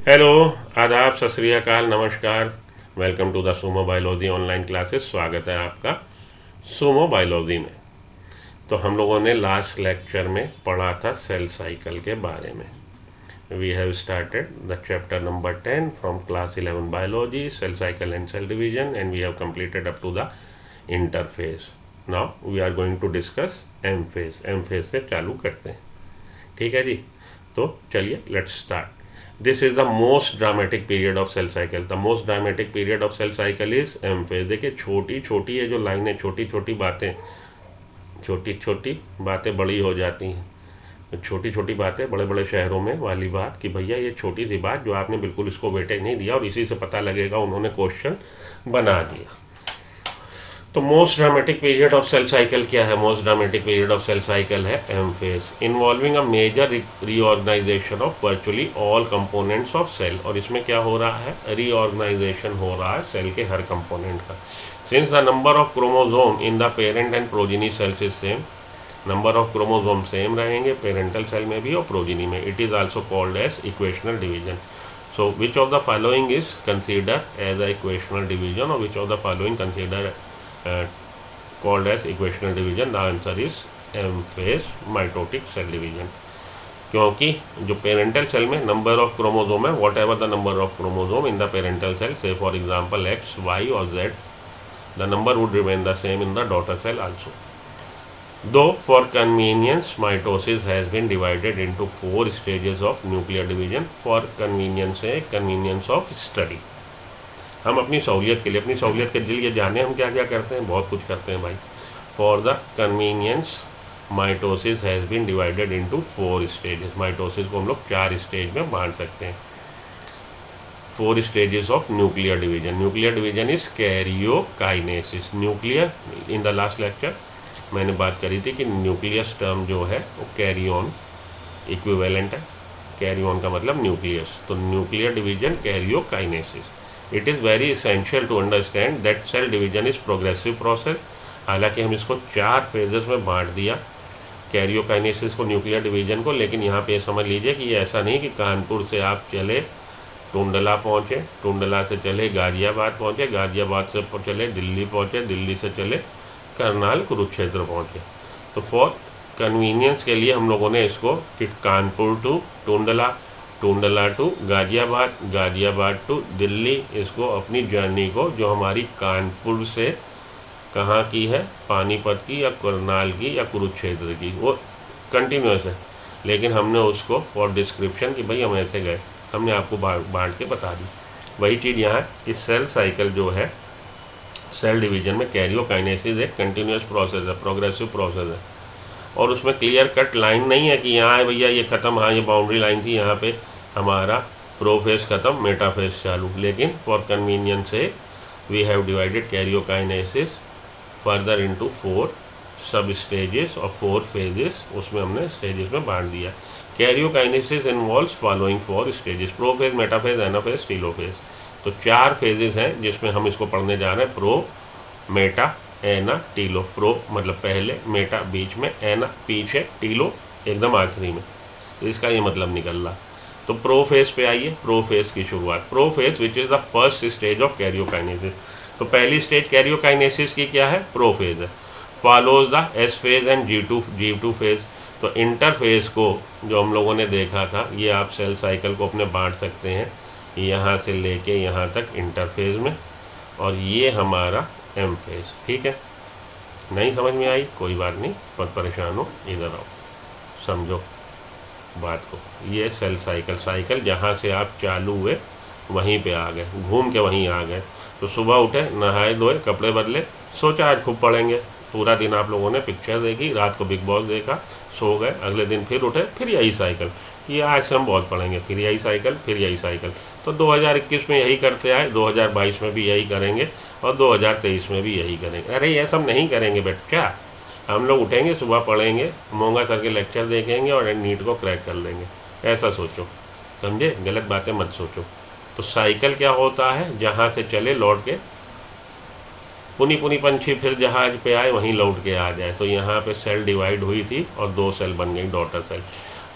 Hello, आदाब, सत श्री अकाल, नमस्कार। Welcome to the Sumo biology online classes. स्वागत है आपका सुमो बायोलॉजी में। तो हम लोगों ने लास्ट लेक्चर में पढ़ा था सेल साइकिल के बारे में। We have started the chapter number 10 from class 11 biology, cell cycle and cell division, and we have completed up to the interphase. Now we are going to discuss M phase. M phase से चालू करते हैं, ठीक है जी। तो चलिए, let's start. This is the most dramatic period of cell cycle. The most dramatic period of cell cycle is M phase. देखिए, छोटी छोटी ये जो लाइनें, छोटी छोटी बातें बड़ी हो जाती हैं। छोटी छोटी बातें बड़े बड़े शहरों में वाली बात कि भैया ये छोटी सी बात जो आपने बिल्कुल इसको वेटेज नहीं दिया और इसी से पता लगेगा उन्होंने क्वेश्चन बना दिया। तो most dramatic period of cell cycle क्या है? Most dramatic period of cell cycle है M phase, involving a major reorganisation of virtually all components of cell. और इसमें क्या हो रहा है? रीऑर्गेनाइजेशन हो रहा है सेल के हर कंपोनेंट का। Since the number of chromosome in the parent and progeny cells is same, number of chromosome same रहेंगे पेरेंटल सेल में भी और प्रोजेनी में। It is also called as equational division. So which of the following is consider as a equational division और which of the following consider called as equational division? The answer is M phase mitotic cell division। क्योंकि जो parental cell में number of chromosome है, whatever the number of chromosome in the parental cell, say for example X, Y और Z, the number would remain the same in the daughter cell also. Though for convenience mitosis has been divided into 4 stages of nuclear division. For convenience है convenience of study. हम अपनी सहूलियत के लिए ये जाने हम क्या क्या करते हैं, बहुत कुछ करते हैं भाई। For the convenience mitosis has been divided into 4 stages. Mitosis को हम लोग 4 स्टेज में बांट सकते हैं। 4 stages of nuclear division. Nuclear division is karyokinesis. Nuclear, in the last lecture मैंने बात करी थी कि न्यूक्लियस टर्म जो है वो कैरियन इक्विवेलेंट है। कैरियन का मतलब न्यूक्लियस, तो nuclear division karyokinesis. It is very essential to understand that cell division is progressive process. हालांकि हम इसको 4 फेजेस में बांट दिया, कैरियोकाइनेसिस को, न्यूक्लियर डिवीजन को, लेकिन यहाँ पे समझ लीजिए कि ये ऐसा नहीं कि कानपुर से आप चले टुंडला पहुँचे, टुंडला से चले गाजियाबाद पहुँचे, गाजियाबाद से चले दिल्ली पहुँचे, दिल्ली से चले करनाल कुरुक्षेत्र पहुँचे। तो फॉर कन्वीनियंस के लिए हम लोगों ने इसको कि Kanpur to Tundla, Tundla to Ghaziabad, Ghaziabad to Delhi, इसको अपनी जर्नी को जो हमारी कानपुर से कहाँ की है, पानीपत की या करनाल की या कुरुक्षेत्र की, वो कंटिन्यूस है, लेकिन हमने उसको फॉर डिस्क्रिप्शन कि भाई हम ऐसे गए, हमने आपको बांट के बता दी। वही चीज़ यहाँ कि सेल साइकिल जो है सेल डिवीजन में कैरियोकाइनेसिस एक कंटिन्यूस प्रोसेस है, प्रोग्रेसिव प्रोसेस है। और उसमें क्लियर कट लाइन नहीं है कि यहाँ है भैया ये ख़त्म, हाँ ये बाउंड्री लाइन थी, यहाँ पे हमारा प्रोफेज ख़त्म, मेटाफेज चालू। लेकिन फॉर कन्वीनियंस से we have divided karyokinesis further into 4 sub stages और 4 फेजेस, उसमें हमने स्टेजेस में बांट दिया। Karyokinesis involves following 4 stages: prophase, metaphase, anaphase, telophase. तो 4 फेजेस हैं जिसमें हम इसको पढ़ने जा रहे हैं। Pro, meta, ana, Tillo. Pro मतलब पहले, मेटा बीच में, एना पीछे, टीलो एकदम आखिरी में। इसका ये मतलब निकल रहा। तो प्रोफेज पे आइए, प्रोफेज की शुरुआत। Prophase which is the first stage of karyokinesis. तो पहली स्टेज कैरियोकाइनेसिस की क्या है? प्रोफेज है। Follows the S phase and G2 phase. तो इंटरफेज को जो हम लोगों ने देखा था, ये आप सेल साइकिल को अपने बांट सकते हैं यहाँ से लेके यहाँ तक इंटरफेज में, और ये हमारा एम फेज। ठीक है, नहीं समझ में आई कोई बात नहीं, पर परेशान हो इधर आओ, समझो बात को। ये सेल साइकिल जहाँ से आप चालू हुए वहीं पे आ गए, घूम के वहीं आ गए। तो सुबह उठे, नहाए धोए, कपड़े बदले, सोचा आज खूब पढ़ेंगे। पूरा दिन आप लोगों ने पिक्चर देखी, रात को बिग बॉस देखा, सो गए। अगले दिन फिर उठे, फिर यही साइकिल, ये आज से हम बहुत पढ़ेंगे, फिर यही साइकिल, फिर यही साइकिल। तो 2021 में यही करते आए, 2022 में भी यही करेंगे और 2023 में भी यही करेंगे। अरे ये सब नहीं करेंगे बच्चा, हम लोग उठेंगे, सुबह पढ़ेंगे, मोंगा सर के लेक्चर देखेंगे और नीट को क्रैक कर लेंगे। ऐसा सोचो, समझे? गलत बातें मत सोचो। तो साइकिल क्या होता है? जहाँ से चले लौट के पुनी पुनी पंछी फिर जहाज पे आए वहीं लौट के आ जाए। तो यहाँ पे सेल डिवाइड हुई थी और 2 सेल बन गई डॉटर सेल।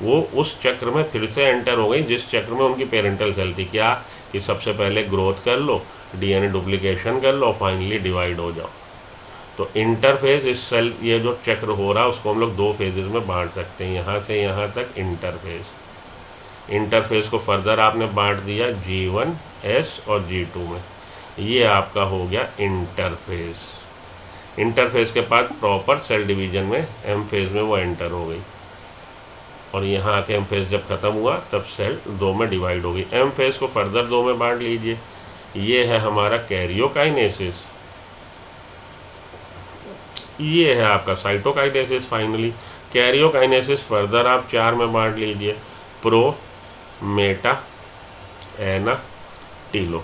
वो उस चक्र में फिर से एंटर हो गई जिस चक्र में उनकी पेरेंटल सेल थी। क्या कि सबसे पहले ग्रोथ कर लो, डीएनए डुप्लीकेशन कर लो, फाइनली डिवाइड हो जाओ। तो इंटरफेज इस सेल, ये जो चक्र हो रहा है उसको हम लोग 2 फेजेस में बांट सकते हैं, यहाँ से यहाँ तक इंटरफेज। इंटरफेस को फर्दर आपने बांट दिया G1S और G2 में, ये आपका हो गया इंटरफेस। इंटरफेस के बाद प्रॉपर सेल डिवीजन में एम फेज में वो एंटर हो गई, और यहाँ आके एम फेज जब ख़त्म हुआ तब सेल 2 में डिवाइड हो गई। एम फेज को फर्दर 2 में बांट लीजिए, ये है हमारा कैरियोकाइनेसिस, ये है आपका साइटोकाइनेसिस। फाइनली कैरियोकाइनेसिस फर्दर आप 4 में बांट लीजिए, pro, meta, ana, telo.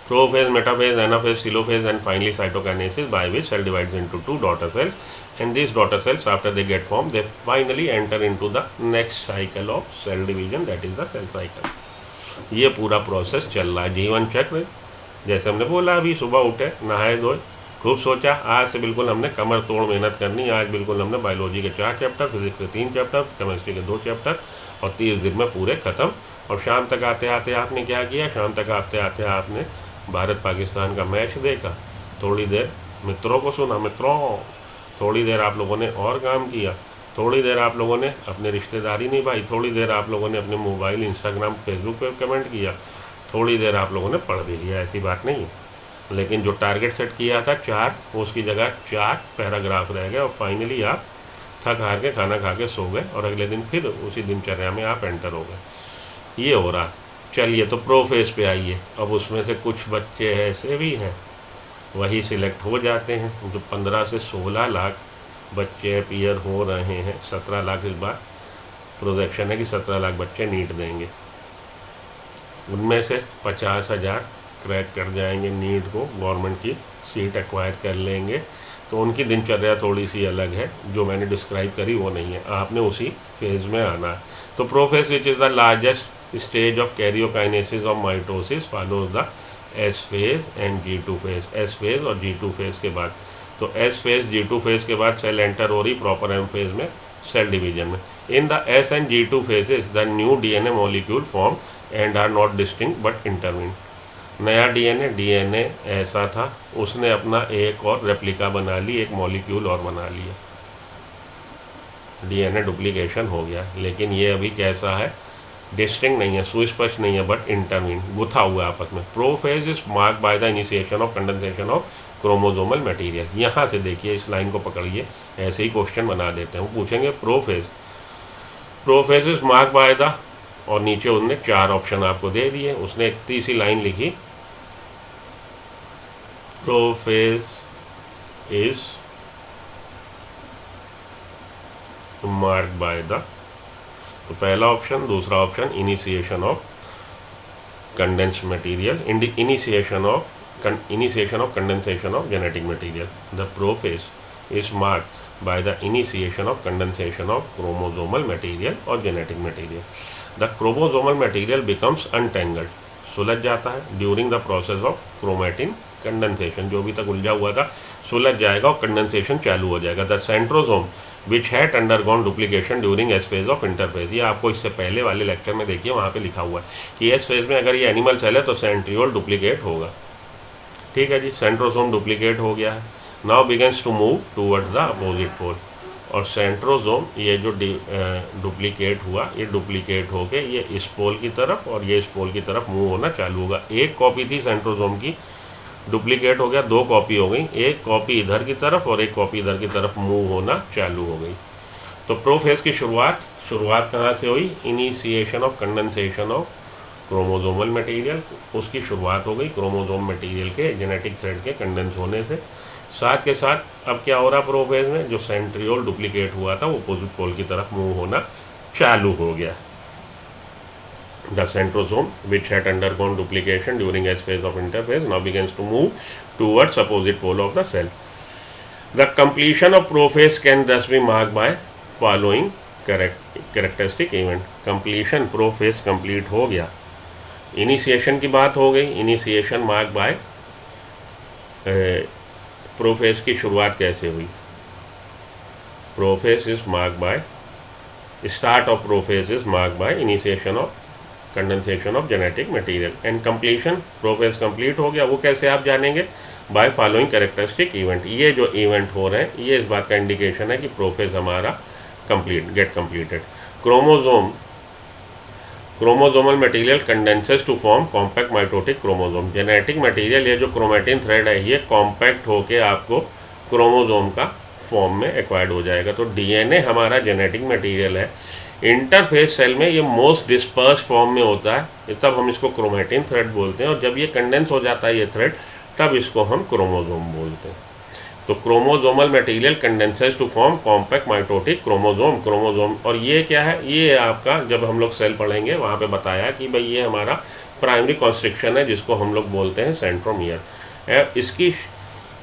Prophase, metaphase, anaphase, telophase and finally cytokinesis, by which cell divides into 2 daughter cells, and these daughter cells after they get formed they finally enter into the next cycle of cell division, that is the cell cycle। ये पूरा process चल रहा है। जीवन चक्र जैसे हमने बोला, अभी सुबह उठे, नहाए धोए, खूब सोचा, आज से बिल्कुल हमने कमर तोड़ मेहनत करनी। आज बिल्कुल हमने बायोलॉजी के 4 चैप्टर, फिजिक्स के 3 चैप्टर, केमिस्ट्री के 2 चैप्टर, और 30 दिन में पूरे ख़त्म। और शाम तक आते आते आपने क्या किया? शाम तक आते आते आपने भारत पाकिस्तान का मैच देखा, थोड़ी देर मित्रों को सुना, मित्रों, थोड़ी देर आप लोगों ने और काम किया, थोड़ी देर आप लोगों ने अपने रिश्तेदारी निभाई, थोड़ी देर आप लोगों ने अपने मोबाइल, इंस्टाग्राम, फेसबुक पे कमेंट किया, थोड़ी देर आप लोगों ने पढ़ भी लिया, ऐसी बात नहीं है। लेकिन जो टारगेट सेट किया था 4, उसकी जगह 4 पैराग्राफ रह गए, और फाइनली आप थक हार के खाना खा के सो गए, और अगले दिन फिर उसी दिनचर्या में आप एंटर हो गए। ये हो रहा। चलिए, तो प्रोफेस पे आइए। अब उसमें से कुछ बच्चे ऐसे भी हैं, वही सिलेक्ट हो जाते हैं, जो 15 से 16 लाख बच्चे अपीयर हो रहे हैं। 17 लाख इस बार प्रोजेक्शन है कि 17 लाख बच्चे नीट देंगे, उनमें से 50,000 क्रैक कर जाएंगे नीट को, गवर्नमेंट की सीट एक्वायर कर लेंगे। तो उनकी दिनचर्या थोड़ी सी अलग है, जो मैंने डिस्क्राइब करी वो नहीं है, आपने उसी फेज़ में आना है। तो prophase which is the largest stage of karyokinesis of mitosis follows the S phase and G2 phase. S phase और G2 फेज के बाद, तो एस फेज G2 फेज के बाद सेल एंटर हो रही प्रॉपर एम फेज में, सेल डिवीजन में। In the S and G2 phases the new DNA molecule form and are not distinct but intervene. नया डीएनए ऐसा था, उसने अपना एक और रेप्लिका बना ली, एक मॉलिक्यूल और बना लिया, डीएनए डुप्लीकेशन हो गया। लेकिन ये अभी कैसा है? डिस्टिंक्ट नहीं है, सुस्पष्ट नहीं है, बट इंटरवीन, गुथा हुआ आपस में। Prophase is marked by the initiation of condensation of chromosomal material. यहाँ से देखिए, इस लाइन को पकड़िए, ऐसे ही क्वेश्चन बना देते हैं। वो पूछेंगे prophase is marked by the, और नीचे उनने 4 ऑप्शन आपको दे दिए। उसने एक तीसरी लाइन लिखी, prophase is marked by the, तो पहला ऑप्शन, दूसरा option initiation of condense material, initiation of condensation of genetic material. The prophase is marked by the initiation of condensation of chromosomal material और genetic material. The chromosomal material becomes untangled, सुलझ जाता है during the process of chromatin condensation. जो अभी तक उलझा हुआ था सुलझ जाएगा और कंडेंसेशन चालू हो जाएगा। The centrosome which had undergone duplication during S phase of interphase. ये आपको इससे पहले वाले लेक्चर में देखिए, वहाँ पे लिखा हुआ है कि एस फेज में अगर ये एनिमल सेल है तो सेंट्रियोल डुप्लीकेट होगा। ठीक है जी, सेंट्रोसोम डुप्लीकेट हो गया है। Now begins to move towards the opposite pole, और सेंट्रोसोम ये जो डुप्लीकेट हुआ, ये डुप्लीकेट होके ये इस पोल की तरफ और ये इस पोल की तरफ मूव होना चालू होगा। एक कॉपी थी सेंट्रोसोम की, डुप्लीकेट हो गया, 2 कॉपी हो गई, एक कॉपी इधर की तरफ और एक कॉपी इधर की तरफ मूव होना चालू हो गई। तो प्रोफेज की शुरुआत कहाँ से हुई? Initiation of condensation of chromosomal material, उसकी शुरुआत हो गई क्रोमोसोम मटेरियल के जेनेटिक थ्रेड के कंडेंस होने से। साथ के साथ अब क्या हो रहा प्रोफेज में? जो सेंट्रियोल डुप्लीकेट हुआ था वो अपोजिट पोल की तरफ मूव होना चालू हो गया। The centrosome, which had undergone duplication during S phase of interphase, now begins to move towards opposite pole of the cell. The completion of prophase can thus be marked by following characteristic event. Completion, prophase complete हो गया। Initiation की बात हो गई, initiation marked by prophase की शुरुआत कैसे हुई? Prophase is marked by Start of prophase is marked by initiation of condensation of genetic material and completion, prophase complete हो गया। वो कैसे आप जानेंगे? By following characteristic event. ये जो इवेंट हो रहे हैं ये इस बात का इंडिकेशन है कि प्रोफेस हमारा complete get completed. Chromosomal material condenses to form compact mitotic chromosome. Genetic material ये जो क्रोमेटिन थ्रेड है ये कॉम्पैक्ट होके आपको क्रोमोजोम का फॉर्म में एक्वायर्ड हो जाएगा। तो डीएनए हमारा जेनेटिक मटेरियल है। इंटरफेस सेल में ये मोस्ट डिस्पर्स फॉर्म में होता है, तब हम इसको क्रोमेटिन थ्रेड बोलते हैं, और जब ये कंडेंस हो जाता है ये थ्रेड तब इसको हम क्रोमोजोम बोलते हैं। तो chromosomal material condenses to form compact mitotic chromosome. और ये क्या है? ये आपका जब हम लोग सेल पढ़ेंगे वहाँ पे बताया कि भाई ये हमारा प्राइमरी कॉन्स्ट्रिक्शन है जिसको हम लोग बोलते हैं सेंट्रोमियर। इसकी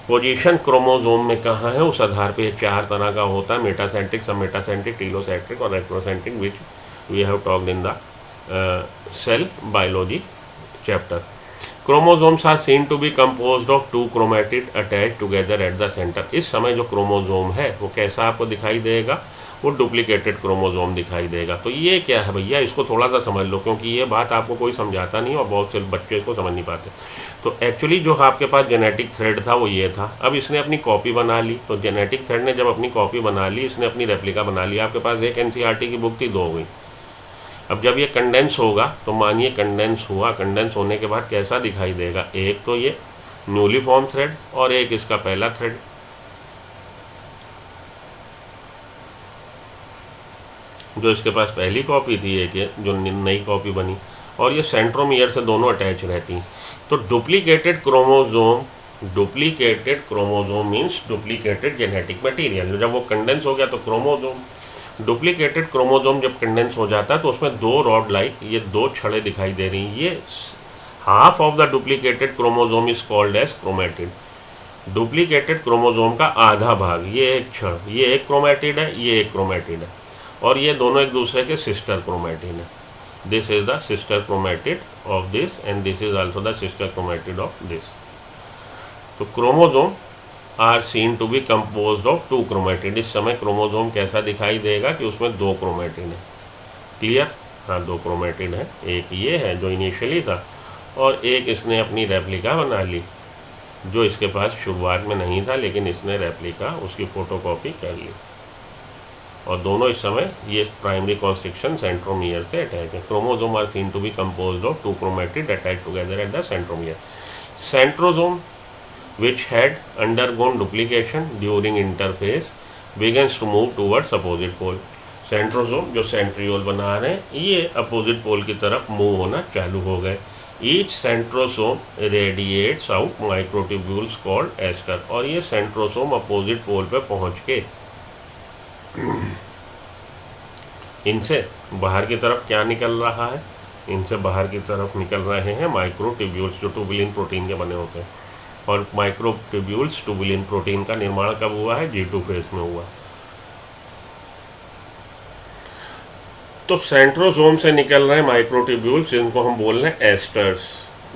पोजीशन क्रोमोजोम में कहाँ है उस आधार पे 4 तरह का होता है, मेटासेंट्रिक, सब मेटासेंट्रिक, टीलोसेंट्रिक और retrocentric, which we have talked in the cell biology chapter. Chromosomes are seen to be composed of 2 chromatid attach together at the centre. इस समय जो क्रोमोजोम है वो कैसा आपको दिखाई देगा? वो डुप्लीकेटेड क्रोमोजोम दिखाई देगा। तो ये क्या है भैया, इसको थोड़ा सा समझ लो, क्योंकि ये बात आपको कोई समझाता नहीं और बहुत से बच्चे को समझ नहीं पाते। तो एक्चुअली जो आपके पास जेनेटिक थ्रेड था वो ये था, अब इसने अपनी कॉपी बना ली। तो जेनेटिक थ्रेड ने जब अपनी कॉपी बना ली, इसने अपनी रेप्लिका बना ली। आपके पास एक एनसीईआरटी की बुक थी, 2 हो गई। अब जब ये कंडेंस होगा तो मानिए कंडेंस हुआ, कंडेंस होने के बाद कैसा दिखाई देगा? एक तो ये न्यूली फॉर्म थ्रेड और एक इसका पहला थ्रेड। जो इसके पास पहली कॉपी थी, एक ये जो नई कॉपी बनी, और ये सेंट्रोमियर से दोनों अटैच रहती हैं। तो duplicated chromosome means duplicated genetic material. जब वो कंडेंस हो गया तो क्रोमोजोम, डुप्लीकेटेड क्रोमोजोम जब कंडेंस हो जाता है तो उसमें 2 रॉड लाइक ये 2 छड़ें दिखाई दे रही हैं। ये half of the duplicated chromosome is called as chromatid. Duplicated chromosome का आधा भाग, ये एक छड़, ये एक क्रोमेटिड है, ये एक क्रोमेटिड है, और ये दोनों एक दूसरे के सिस्टर क्रोमेटिड है। This is the sister chromatid of this and this is also the sister chromatid of this. तो chromosome are seen to be composed of 2 chromatid. इस समय क्रोमोजोम कैसा दिखाई देगा कि उसमें 2 क्रोमेटिड है। क्लियर? हाँ, 2 क्रोमेटिड है। एक ये है जो इनिशियली था और एक इसने अपनी रेप्लिका बना ली, जो इसके पास शुरुआत में नहीं था, लेकिन इसने रेप्लिका उसकी फ़ोटोकॉपी कर ली। और दोनों इस समय ये प्राइमरी कॉन्स्ट्रिक्शन सेंट्रोमियर से अटैच है। Chromosome are seen to be composed of 2 chromatid attach together at the centromere. Centrosome which had undergone duplication during interphase begins to move towards opposite pole। Centrosome जो centriole बना रहे हैं ये opposite pole की तरफ move होना चालू हो गए। Each centrosome radiates out microtubules called aster. और ये सेंट्रोसोम अपोजिट पोल पे पहुंच के इनसे बाहर की तरफ क्या निकल रहा है? इनसे बाहर की तरफ निकल रहे हैं माइक्रोट्यूब्यूल्स जो ट्यूबुलिन प्रोटीन के बने होते हैं। और माइक्रोट्यूब्यूल्स ट्यूबुलिन प्रोटीन का निर्माण कब हुआ है? G2 फेज में हुआ। तो सेंट्रोसोम से निकल रहे हैं माइक्रोट्यूब्यूल्स जिनको हम बोल रहे हैं एस्टर्स।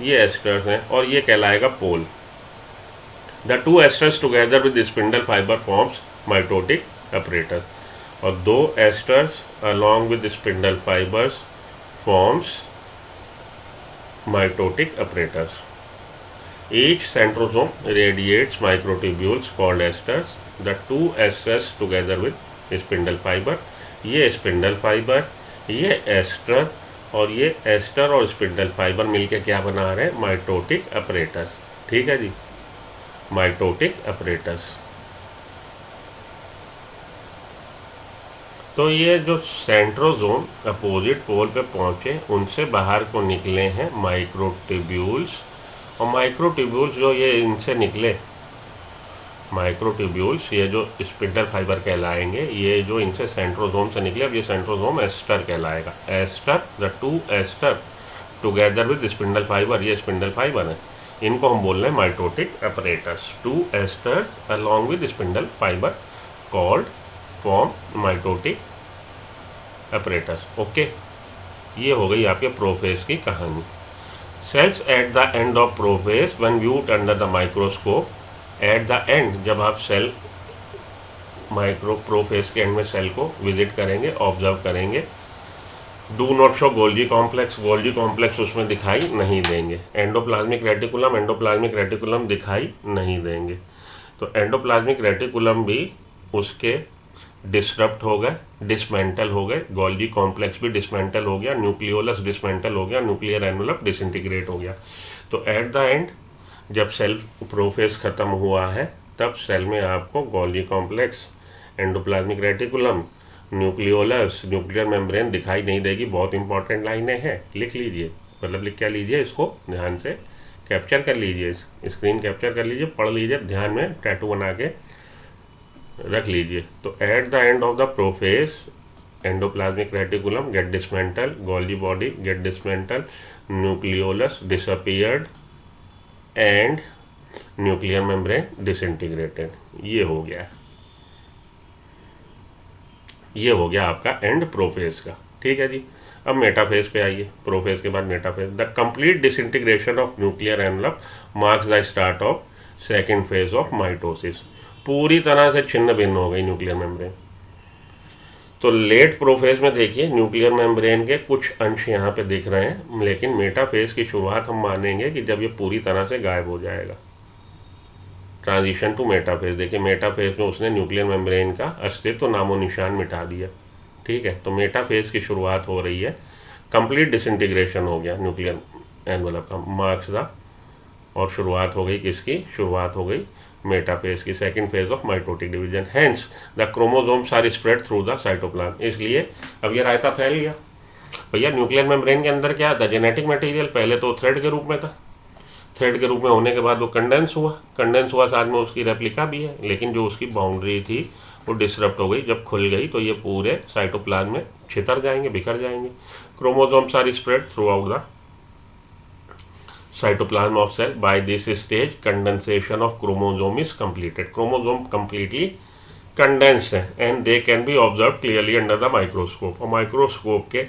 ये एस्टर्स हैं और ये कहलाएगा pole. The 2 asters together with spindle fibre forms mitotic apparatus। और 2 asters along with spindle fibers forms mitotic apparatus। Each centrosome radiates microtubules called esters। The 2 esters together with spindle fiber। ये spindle fibre, ये ester, और ये ester और spindle fibre मिलके क्या बना रहे हैं? Mitotic apparatus. ठीक है जी, माइटोटिक अपरेटस। तो ये जो सेंट्रोजोम अपोजिट पोल पे पहुंचे उनसे बाहर को निकले हैं माइक्रोट्यूब्यूल्स। और माइक्रोट्यूब्यूल्स जो ये इनसे निकले, माइक्रोट्यूब्यूल्स ये जो स्पिंडल फाइबर कहलाएंगे, ये जो इनसे सेंट्रोजोम से निकले, अब ये सेंट्रोजोम एस्टर कहलाएगा। Aster, the 2 aster together with spindle fibre, ये स्पिंडल फाइबर है, इनको हम बोल रहे हैं mitotic apparatus. 2 asters along with spindle fibre called form mitotic apparatus. Okay, ये हो गई आपके प्रोफेज की कहानी। Cells at the end of prophase when viewed under the microscope। at the end जब आप सेल माइक्रो प्रोफेज के एंड में सेल को विजिट करेंगे, ऑब्जर्व करेंगे। Do not show Golgi complex उसमें दिखाई नहीं देंगे। एंडोप्लाज्मिक रेटिकुलम दिखाई नहीं देंगे। तो एंडोप्लाज्मिक रेटिकुलम भी उसके डिसरप्ट हो गए, डिसमेंटल हो गए, गोल्जी कॉम्प्लेक्स भी डिसमेंटल हो गया, न्यूक्लियोलस डिसमेंटल हो गया, न्यूक्लियर एनवलप डिसइंटीग्रेट हो गया। तो एट द एंड जब सेल प्रोफेज खत्म हुआ है तब सेल में आपको Golgi complex, endoplasmic reticulum, nucleolus, nuclear membrane दिखाई नहीं देगी। बहुत इंपॉर्टेंट लाइनें हैं, लिख लीजिए, मतलब लिख क्या लीजिए, इसको ध्यान से कैप्चर कर लीजिए, स्क्रीन कैप्चर कर लीजिए, पढ़ लीजिए, ध्यान में टैटू बना के रख लीजिए। तो at the end of the prophase endoplasmic reticulum get dismantle, Golgi body get dismantle, nucleolus disappeared and nuclear membrane disintegrated. ये हो गया आपका एंड प्रोफेज का। ठीक है जी। अब मेटाफेज पे आइए। प्रोफेज के बाद metaphase. The complete disintegration of nuclear envelope marks the start of second phase of mitosis. पूरी तरह से छिन्न भिन्न हो गई न्यूक्लियर मेम्ब्रेन। तो लेट प्रोफेज में देखिए न्यूक्लियर मेम्ब्रेन के कुछ अंश यहाँ पे दिख रहे हैं, लेकिन मेटाफेज की शुरुआत हम मानेंगे कि जब ये पूरी तरह से गायब हो जाएगा। Transition to metaphase. देखिए मेटाफेज में उसने न्यूक्लियर मेम्ब्रेन का अस्तित्व नामो निशान मिटा दिया। ठीक है, तो मेटाफेज की शुरुआत हो रही है, कंप्लीट डिसइंटीग्रेशन हो गया न्यूक्लियर एनवलप का, मार्क्स द, और शुरुआत हो गई किसकी, शुरुआत हो गई मेटाफेज की, second phase of mitotic division. Hence the chromosomes are spread through the cytoplasm. इसलिए अब ये रायता फैल गया भैया। न्यूक्लियर मेम्ब्रेन के अंदर क्या था, जेनेटिक मटेरियल पहले तो थ्रेड के रूप में था, थ्रेड के रूप में होने के बाद वो कंडेंस हुआ, साथ में उसकी रेप्लिका भी है, लेकिन जो उसकी बाउंड्री थी वो डिसरप्ट हो गई। जब खुल गई तो ये पूरे साइटोप्लाज्म में छितर जाएंगे, बिखर जाएंगे। Chromosomes are spread through out the cytoplasm of cell. By this stage condensation of chromosome is completed. Chromosome completely condensed है and they can be observed clearly under the microscope. और माइक्रोस्कोप के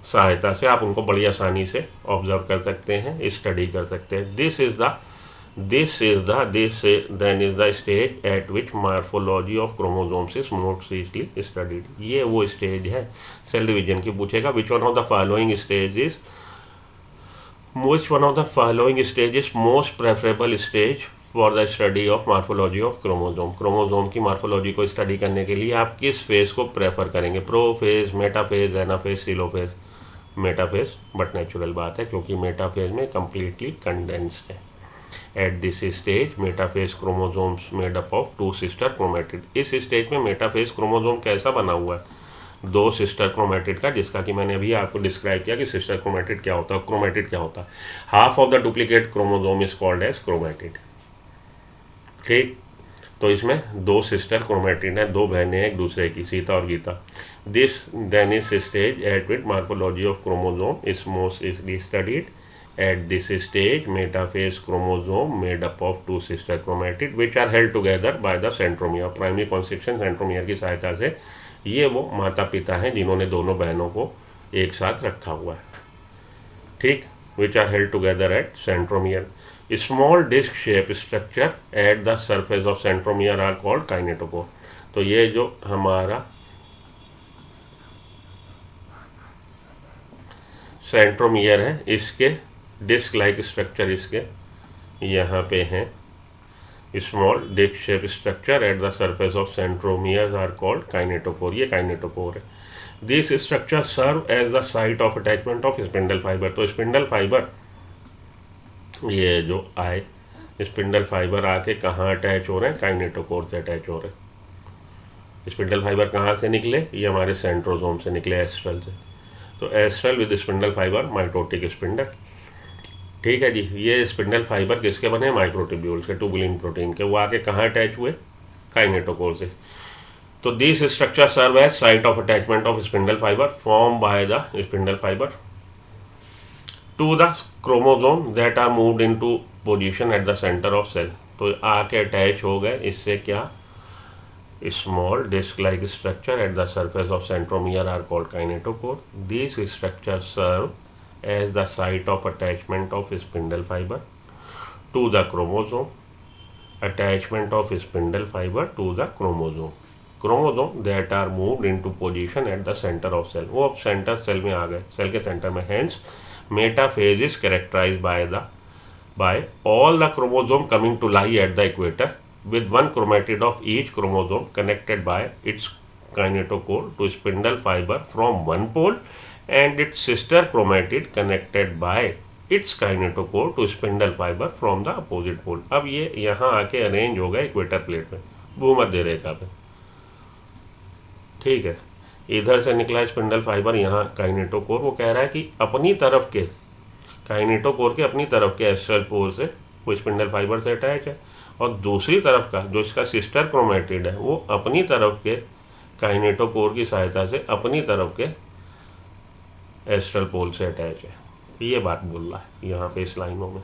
सहायता से आप उनको बड़ी आसानी से ऑब्जर्व कर सकते हैं, स्टडी कर सकते हैं। This then is the stage at which morphology of chromosomes is mostly studied. ये वो स्टेज है सेल डिवीजन की। पूछेगा which one of the following stage is most preferable stage for the study of morphology of chromosome. क्रोमोसोम की morphology को study करने के लिए आप किस फेज को प्रेफर करेंगे, prophase, metaphase, anaphase, telophase? Metaphase, but natural बात है क्योंकि मेटाफेज में कंप्लीटली कंडेंस्ड है। At this stage metaphase chromosomes made up of 2 sister chromatid. इस स्टेज में मेटाफेज क्रोमोसोम कैसा बना हुआ है, 2 सिस्टर क्रोमेटिड का, जिसका कि मैंने अभी आपको डिस्क्राइब किया कि सिस्टर क्रोमेटिड क्या होता है, क्रोमेटिड क्या होता है। Half of the duplicate chromosome is called as chromatid. ठीक, तो इसमें 2 सिस्टर क्रोमेटिड है, 2 बहनें हैं एक दूसरे की, सीता और Gita. This then is stage at which morphology of chromosome is most easily studied. At this stage metaphase chromosome made up of 2 sister chromatid which are held together by the centromere. Primary constriction centromere की सहायता से ये वो माता पिता हैं जिन्होंने दोनों बहनों को एक साथ रखा हुआ है। ठीक, which are held together at centromere. Small disc shape structure at the surface of centromere are called kinetochore. तो ये जो हमारा सेंट्रोमियर है, इसके डिस्क लाइक स्ट्रक्चर इसके यहाँ पे हैं। Small disc shape structure at the surface of centromere are called kinetochore. ये काइनेटोकोर है। This structure serve as the site of attachment of spindle fibre. तो स्पिंडल फाइबर, ये जो आए स्पिंडल फाइबर आके कहाँ अटैच हो रहे हैं, काइनेटोकोर से अटैच हो रहे हैं। स्पिंडल फाइबर कहाँ से निकले, ये हमारे सेंट्रोसोम से निकले, एस्ट्रल से। तो astral with spindle fibre mitotic spindle. ठीक है जी। ये स्पिंडल फाइबर किसके बने, माइक्रोट्यूब्यूल्स के, ट्यूबुलिन प्रोटीन के। वो आके कहाँ अटैच हुए, काइनेटोकोर से। तो this structure serve as site of attachment of spindle fibre form by the spindle fibre to the chromosome that are moved into position at the centre of cell. तो आके attach हो गए इससे क्या, small disc like structure at the surface of centromere are called kinetochore. This structure serve as the site of attachment of spindle fiber to the chromosome, attachment of spindle fiber to the chromosome. Chromosome that are moved into position at the centre of cell, वो अब centre cell में आ गए, cell के centre में। Hence metaphase is characterize by all the chromosome coming to lie at the equator with one chromatid of each chromosome connected by its kinetochore to spindle fiber from one pole and its sister chromatid connected by its kinetochore to spindle fiber from the opposite pole। अब ये यहाँ आके arrange हो गए equator plate में, भूमध्य रेखा पे, ठीक है। इधर से निकला स्पिंडल फाइबर, यहाँ काइनेटोकोर, वो कह रहा है कि अपनी तरफ के काइनेटोकोर के अपनी तरफ के एस्ट्रल पोल से वो स्पिंडल फाइबर से अटैच है, और दूसरी तरफ का जो इसका सिस्टर क्रोमेटिड है वो अपनी तरफ के काइनेटोकोर की सहायता से अपनी तरफ के एस्ट्रल पोल से अटैच है। ये बात बोल रहा है यहाँ पे इस लाइनों में।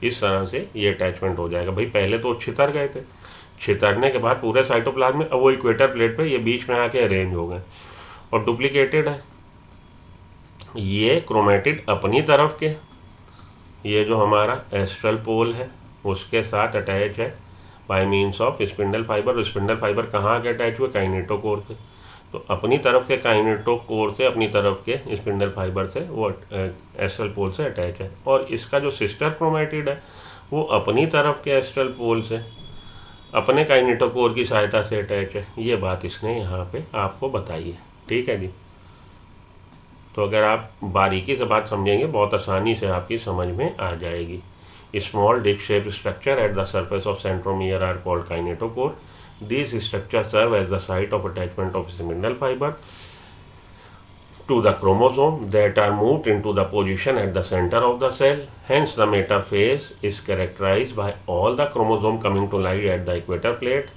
इस तरह से ये अटैचमेंट हो जाएगा। भाई पहले तो छितर गए थे, छितरने के बाद पूरे साइटोप्लाज्म में, अब वो इक्वेटर प्लेट पे ये बीच में आके अरेंज हो गए और डुप्लीकेटेड है। ये क्रोमेटिड अपनी तरफ के, ये जो हमारा एस्ट्रल पोल है उसके साथ अटैच है bye means of spindle fibre. और स्पिंडल फाइबर कहाँ के अटैच हुए? काइनेटोकोर से। तो अपनी तरफ के काइनेटोकोर से अपनी तरफ के स्पिंडल फाइबर से वो एस्ट्रल पोल से अटैच है, और इसका जो सिस्टर क्रोमेटिड है वो अपनी तरफ के एस्ट्रल पोल से अपने काइनेटोकोर की सहायता से अटैच है। ये बात इसने यहाँ पे आपको बताई है, ठीक है जी। तो अगर आप बारीकी से बात समझेंगे बहुत आसानी से आपकी समझ में आ जाएगी। Small disc shape structure at the surface of centromere are called kinetochore. These structures serve as the site of attachment of spindle fiber to the chromosome that are moved into the position at the center of the cell. Hence, the metaphase is characterized by all the chromosome coming to lie at the equator plate,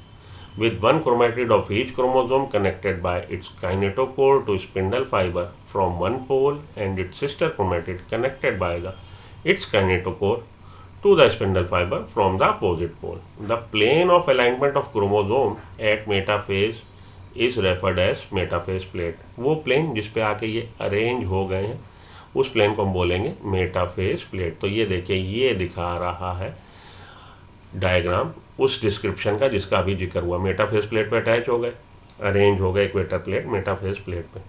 with one chromatid of each chromosome connected by its kinetochore to spindle fiber from one pole and its sister chromatid connected by its kinetochore to the spindle fiber from the opposite pole. The plane of alignment of chromosome at metaphase is referred as metaphase plate. वो plane जिस पे आके ये arrange हो गए हैं उस plane को हम बोलेंगे मेटाफेज प्लेट। तो ये देखिए, ये दिखा रहा है डायग्राम उस डिस्क्रिप्शन का जिसका अभी जिक्र हुआ। मेटाफेज प्लेट पे अटैच हो गए, अरेंज हो गए इक्वेटर प्लेट मेटाफेज प्लेट पे।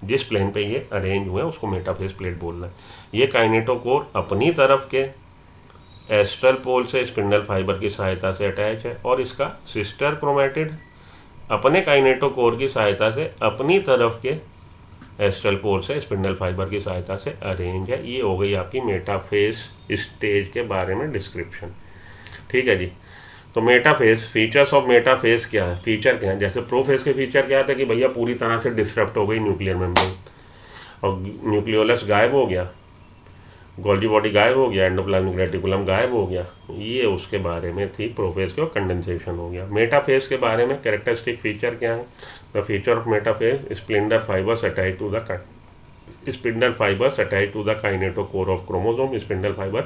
जिस प्लेन पे ये अरेंज हुए उसको मेटाफेज प्लेट बोल रहे हैं। ये काइनेटोकोर अपनी तरफ के एस्ट्रल पोल से स्पिंडल फाइबर की सहायता से अटैच है, और इसका सिस्टर क्रोमेटिड अपने काइनेटोकोर की सहायता से अपनी तरफ के एस्ट्रल पोल से स्पिंडल फाइबर की सहायता से अरेंज है। ये हो गई आपकी मेटाफेज स्टेज के बारे में डिस्क्रिप्शन, ठीक है जी। तो मेटाफेज, फीचर्स ऑफ मेटाफेज क्या है, फीचर क्या है? जैसे प्रोफेज के फीचर क्या था कि भैया पूरी तरह से डिस्टर्ब हो गई न्यूक्लियर मेम्ब्रेन और न्यूक्लियोलस गायब हो गया, गोल्गी बॉडी गायब हो गया, एंडोप्लाज्मिक रेटिकुलम गायब हो गया। ये उसके बारे में थी प्रोफेज के, और कंडेंसेशन हो गया। मेटाफेज के बारे में कैरेक्टरिस्टिक फीचर क्या है? The feature of metaphase, spindle fibres attach to the spindle fibres attach to the kinetochore of chromosome. Spindle fibre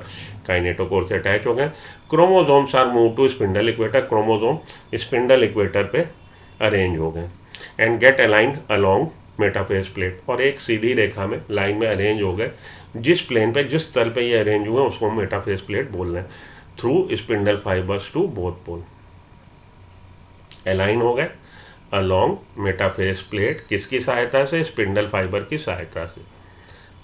kinetochore से अटैच हो गए। Chromosomes are move to spindle equator, chromosome spindle equator पे arrange हो गए and get aligned along metaphase plate, और एक सीधी रेखा में line में अरेंज हो गए। जिस प्लेन पे, जिस तल पे ये अरेंज हुए उसको हम मेटाफेज प्लेट बोल रहे हैं। Through spindle fibres to both pole align हो गए अलोंग मेटाफेज प्लेट, किसकी सहायता से? स्पिंडल फाइबर की सहायता से,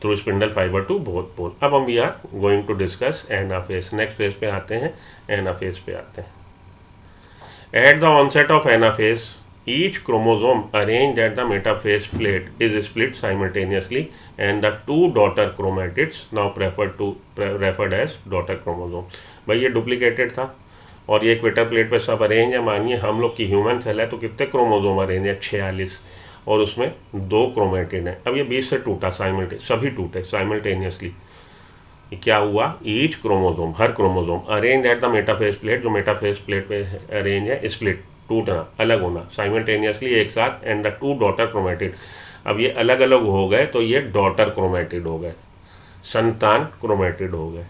through spindle fibre to both pole. अब हम we are going to discuss anaphase. Next phase पे आते हैं, एनाफेज पे आते हैं। At the onset of anaphase each chromosome arranged at the metaphase plate is split simultaneously and the two daughter chromatids now referred as daughter chromosome। भाई ये duplicated था और ये इक्वेटर प्लेट पे सब अरेंज है। मानिए हम लोग की ह्यूमन सेल है तो कितने क्रोमोसोम अरेंज है? 46, और उसमें 2 क्रोमेटिड हैं। अब ये 20 से टूटा, सभी टूटे साइमल्टेनियसली। क्या हुआ? Each chromosome, her chromosome arrange at the metaphase plate, जो मेटाफेज प्लेट पे अरेंज है, स्प्लिट टूटना, अलग होना, साइमल्टेनियसली एक साथ, एंड द 2 डॉटर क्रोमेटिड। अब ये अलग अलग हो गए तो ये डॉटर क्रोमेटिड हो गए, संतान क्रोमेटिड हो गए।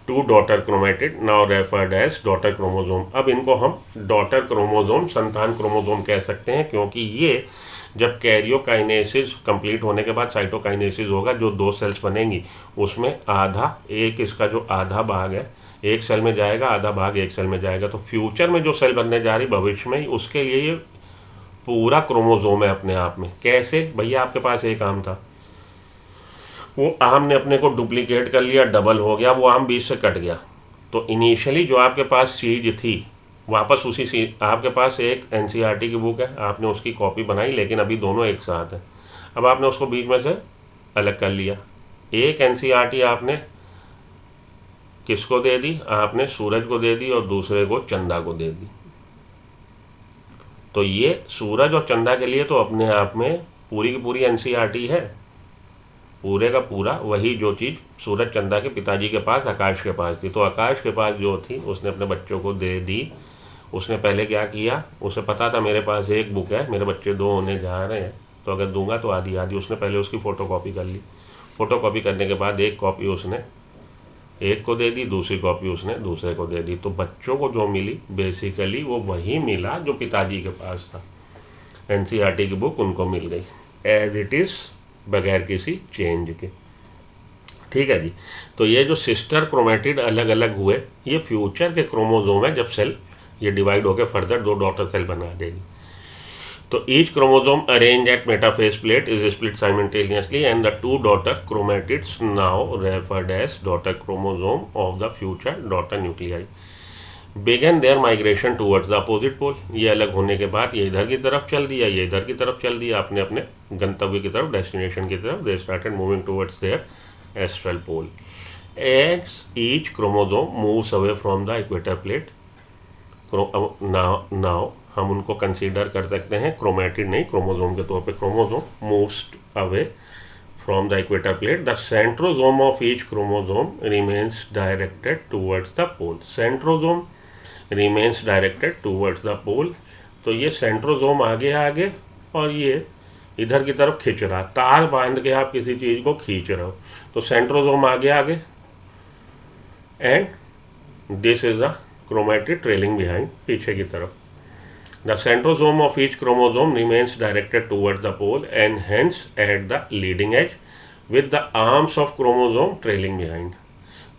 2 daughter chromatid now referred as daughter chromosome. अब इनको हम डॉटर क्रोमोसोम, संतान क्रोमोसोम कह सकते हैं, क्योंकि ये जब कैरियोकाइनेसिस कंप्लीट होने के बाद साइटोकाइनेसिस होगा, जो 2 सेल्स बनेंगी उसमें आधा, एक इसका जो आधा भाग है एक सेल में जाएगा, आधा भाग एक सेल में जाएगा। तो फ्यूचर में जो सेल बनने जा रही भविष्य में, उसके लिए ये पूरा क्रोमोजोम है अपने आप में। कैसे भैया, आपके पास एक आम था, वो आम ने अपने को डुप्लीकेट कर लिया, डबल हो गया, वो आम बीच से कट गया। तो इनिशियली जो आपके पास चीज़ थी वापस उसी आपके पास एक एनसीईआरटी की बुक है, आपने उसकी कॉपी बनाई, लेकिन अभी दोनों एक साथ हैं। अब आपने उसको बीच में से अलग कर लिया। एक एनसीईआरटी आपने किसको दे दी? आपने सूरज को दे दी और दूसरे को चंदा को दे दी। तो ये सूरज और चंदा के लिए तो अपने आप में पूरी की पूरी एनसीईआरटी है, पूरे का पूरा वही जो चीज़ सूरज चंदा के पिताजी के पास आकाश के पास थी। तो आकाश के पास जो थी उसने अपने बच्चों को दे दी। उसने पहले क्या किया, उसे पता था मेरे पास एक बुक है, मेरे बच्चे दो होने जा रहे हैं, तो अगर दूंगा तो आधी आधी। उसने पहले उसकी फ़ोटो कॉपी कर ली। फ़ोटो कॉपी करने के बाद एक कॉपी उसने एक को दे दी, दूसरी कॉपी उसने दूसरे को दे दी। तो बच्चों को जो मिली बेसिकली वो वही मिला जो पिताजी के पास था। एनसीईआरटी की बुक उनको मिल गई एज इट इज़, बगैर किसी चेंज के। ठीक है जी। तो ये जो सिस्टर क्रोमेटिड अलग अलग हुए, ये फ्यूचर के क्रोमोजोम है। जब सेल ये डिवाइड होकर फर्दर दो डॉटर सेल बना देगी। तो each chromosome arrange at metaphase plate is split simultaneously and the two daughter chromatids now referred as daughter chromosome of the future daughter nuclei began their migration towards the opposite pole. ये अलग होने के बाद ये इधर की तरफ चल दिया, ये इधर की तरफ चल दिया, अपने अपने गंतव्य की तरफ, डेस्टिनेशन की तरफ। They started moving towards their astral pole as each chromosome moves away from the equator plate. Now हम उनको कंसीडर कर सकते हैं क्रोमेटिड नहीं, क्रोमोजोम के तौर पे। Chromosome moves away from the equator plate. The centrosome of each chromosome remains directed towards the pole. Centrosome remains directed towards the pole. तो ये सेंट्रोजोम आगे आगे और ये इधर की तरफ खींच रहा। तार बांध के आप किसी चीज़ को खींच रहे हो, तो सेंट्रोजोम आगे आगे and this is the chromatid trailing behind, पीछे की तरफ। The centrosome of each chromosome remains directed towards the pole and hence at the leading edge with the arms of chromosome trailing behind.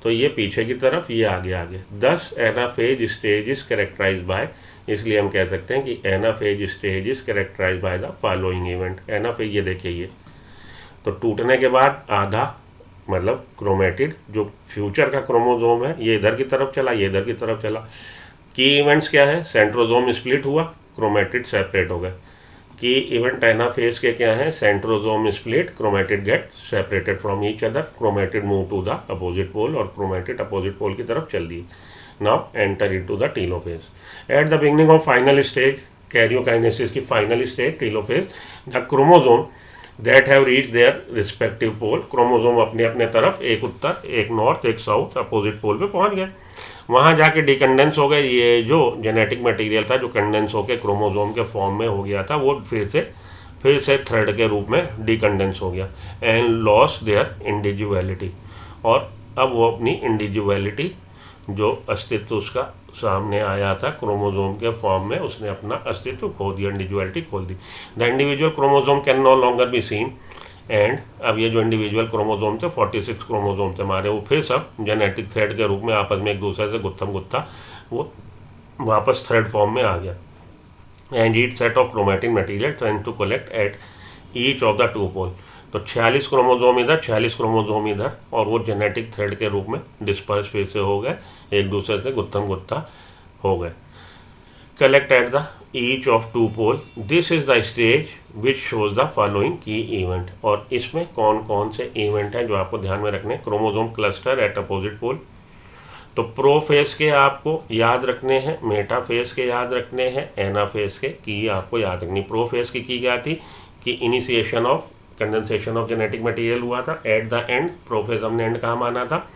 तो ये पीछे की तरफ, ये आगे आगे। Thus anaphase stage is characterize by, इसलिए हम कह सकते हैं कि anaphase stage is characterize by the following event. Anaphase ये देखिए, ये तो टूटने के बाद आधा मतलब क्रोमेटिड जो फ्यूचर का क्रोमोजोम है, ये इधर की तरफ चला, ये इधर की तरफ चला। की इवेंट्स क्या है? सेंट्रोजोम स्प्लिट हुआ, क्रोमेटिड सेपरेट हो गए। की इवेंट एनाफेज के क्या है? Centrosome split, chromatid get separated from each other, chromatid move to the opposite pole और क्रोमेटिड अपोजिट पोल की तरफ चल दी। Now enter into the telophase. At the beginning of final stage, karyokinesis की final stage telophase, the chromosome that have reach their respective pole. Chromosome अपने अपने तरफ, एक उत्तर, एक नॉर्थ, एक साउथ, अपोजिट पोल पे पहुंच गए। वहाँ जाके डिकंडेंस हो गए। ये जो जेनेटिक मटेरियल था जो कंडेंस होकर क्रोमोजोम के फॉर्म में हो गया था, वो फिर से थ्रेड के रूप में डिकंडेंस हो गया एंड लॉस देयर इंडिविजुअलिटी। और अब वो अपनी इंडिविजुअलिटी, जो अस्तित्व उसका सामने आया था क्रोमोजोम के फॉर्म में, उसने अपना अस्तित्व खो दिया, इंडिविजुअलिटी खो दी। The individual chromosome can no longer be seen and अब ये जो इंडिविजुअल क्रोमोजोम थे 46 क्रोमोजोम थे हमारे, वो फिर सब जेनेटिक थ्रेड के रूप में आपस में एक दूसरे से गुत्थम गुत्था वो वापस थ्रेड फॉर्म में आ गया। And each set of chromatin material trying to collect at each of the two pole. तो 46 क्रोमोजोम इधर, 46 क्रोमोजोम इधर, और वो जेनेटिक थ्रेड के रूप में डिस्पर्स फिर से हो गए, एक दूसरे से गुत्थम गुत्था हो गए। Collect at the each of two pole. This is the stage which shows the following key event. और इसमें कौन कौन से इवेंट हैं जो आपको ध्यान में रखने? Chromosome cluster at opposite pole. तो प्रोफेज के आपको याद रखने हैं, मेटाफेज के याद रखने हैं, एनाफेज के की आपको याद रखनी। प्रोफेज की क्या थी कि initiation of condensation of genetic material हुआ था। एट द एंड, प्रोफेज हमने एंड कहाँ माना था?